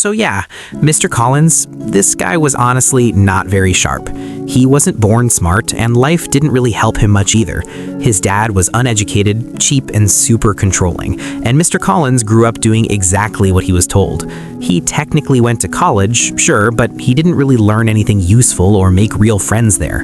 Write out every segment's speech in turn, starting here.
So yeah, Mr. Collins, this guy was honestly not very sharp. He wasn't born smart, and life didn't really help him much either. His dad was uneducated, cheap, and super controlling, and Mr. Collins grew up doing exactly what he was told. He technically went to college, sure, but he didn't really learn anything useful or make real friends there.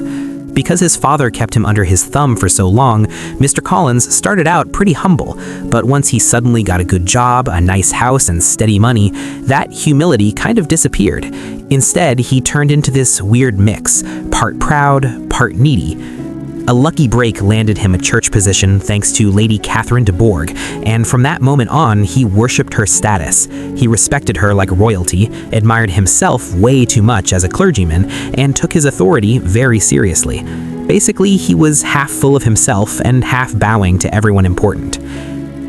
Because his father kept him under his thumb for so long, Mr. Collins started out pretty humble, but once he suddenly got a good job, a nice house, and steady money, that humility kind of disappeared. Instead, he turned into this weird mix, part proud, part needy. A lucky break landed him a church position thanks to Lady Catherine de Bourgh, and from that moment on, he worshipped her status. He respected her like royalty, admired himself way too much as a clergyman, and took his authority very seriously. Basically, he was half full of himself and half bowing to everyone important.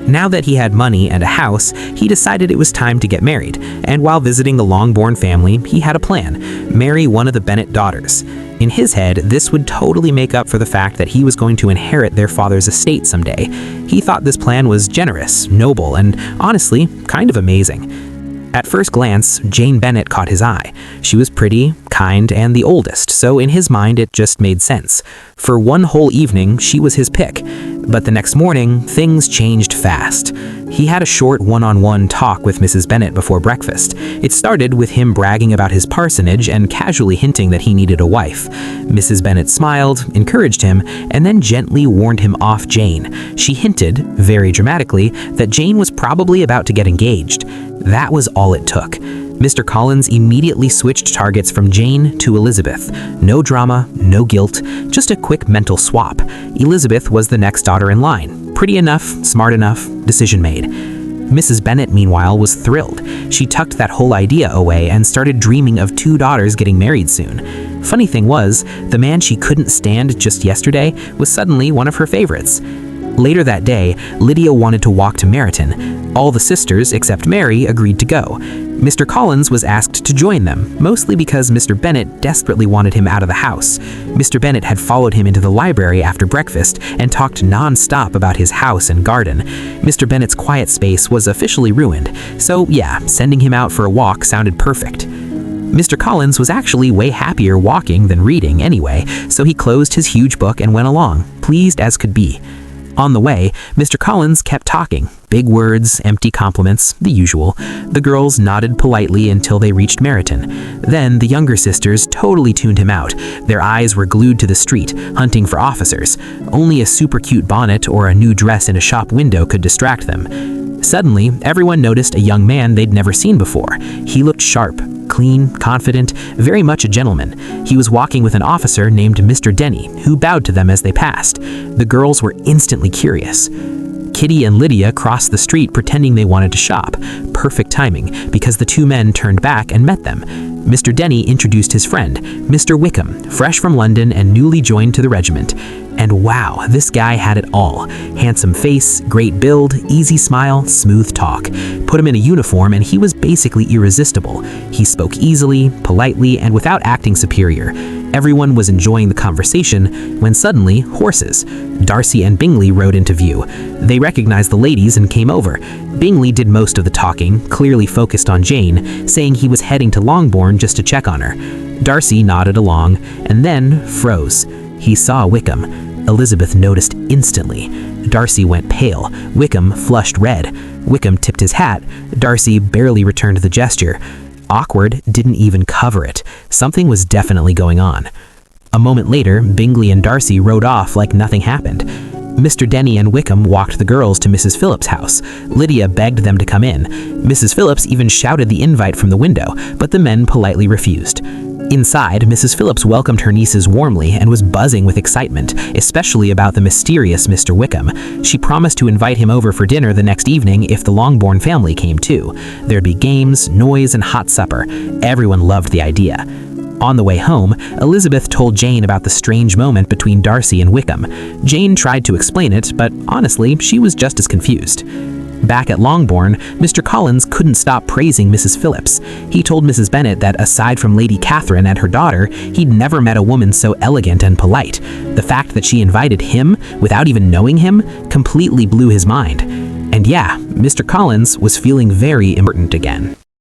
Now that he had money and a house, he decided it was time to get married, and while visiting the Longbourn family, he had a plan: marry one of the Bennet daughters. In his head, this would totally make up for the fact that he was going to inherit their father's estate someday. He thought this plan was generous, noble, and honestly, kind of amazing. At first glance, Jane Bennet caught his eye. She was pretty, kind, and the oldest, so in his mind it just made sense. For one whole evening, she was his pick. But the next morning, things changed fast. He had a short one-on-one talk with Mrs. Bennet before breakfast. It started with him bragging about his parsonage and casually hinting that he needed a wife. Mrs. Bennet smiled, encouraged him, and then gently warned him off Jane. She hinted, very dramatically, that Jane was probably about to get engaged. That was all it took. Mr. Collins immediately switched targets from Jane to Elizabeth. No drama, no guilt, just a quick mental swap. Elizabeth was the next daughter in line. Pretty enough, smart enough, decision made. Mrs. Bennet, meanwhile, was thrilled. She tucked that whole idea away and started dreaming of 2 daughters getting married soon. Funny thing was, the man she couldn't stand just yesterday was suddenly one of her favorites. Later that day, Lydia wanted to walk to Meryton. All the sisters, except Mary, agreed to go. Mr. Collins was asked to join them, mostly because Mr. Bennet desperately wanted him out of the house. Mr. Bennet had followed him into the library after breakfast and talked non-stop about his house and garden. Mr. Bennet's quiet space was officially ruined, so yeah, sending him out for a walk sounded perfect. Mr. Collins was actually way happier walking than reading anyway, so he closed his huge book and went along, pleased as could be. On the way, Mr. Collins kept talking. Big words, empty compliments, the usual. The girls nodded politely until they reached Meryton. Then the younger sisters totally tuned him out. Their eyes were glued to the street, hunting for officers. Only a super cute bonnet or a new dress in a shop window could distract them. Suddenly, everyone noticed a young man they'd never seen before. He looked sharp, clean, confident, very much a gentleman. He was walking with an officer named Mr. Denny, who bowed to them as they passed. The girls were instantly curious. Kitty and Lydia crossed the street pretending they wanted to shop. Perfect timing, because the 2 men turned back and met them. Mr. Denny introduced his friend, Mr. Wickham, fresh from London and newly joined to the regiment. And wow, this guy had it all. Handsome face, great build, easy smile, smooth talk. Put him in a uniform and he was basically irresistible. He spoke easily, politely, and without acting superior. Everyone was enjoying the conversation when suddenly, horses. Darcy and Bingley rode into view. They recognized the ladies and came over. Bingley did most of the talking, clearly focused on Jane, saying he was heading to Longbourn just to check on her. Darcy nodded along, and then froze. He saw Wickham. Elizabeth noticed instantly. Darcy went pale. Wickham flushed red. Wickham tipped his hat. Darcy barely returned the gesture. Awkward didn't even cover it. Something was definitely going on. A moment later, Bingley and Darcy rode off like nothing happened. Mr. Denny and Wickham walked the girls to Mrs. Phillips' house. Lydia begged them to come in. Mrs. Phillips even shouted the invite from the window, but the men politely refused. Inside, Mrs. Phillips welcomed her nieces warmly and was buzzing with excitement, especially about the mysterious Mr. Wickham. She promised to invite him over for dinner the next evening if the Longbourn family came too. There'd be games, noise, and hot supper. Everyone loved the idea. On the way home, Elizabeth told Jane about the strange moment between Darcy and Wickham. Jane tried to explain it, but honestly, she was just as confused. Back at Longbourn, Mr. Collins couldn't stop praising Mrs. Phillips. He told Mrs. Bennet that aside from Lady Catherine and her daughter, he'd never met a woman so elegant and polite. The fact that she invited him, without even knowing him, completely blew his mind. And yeah, Mr. Collins was feeling very important again.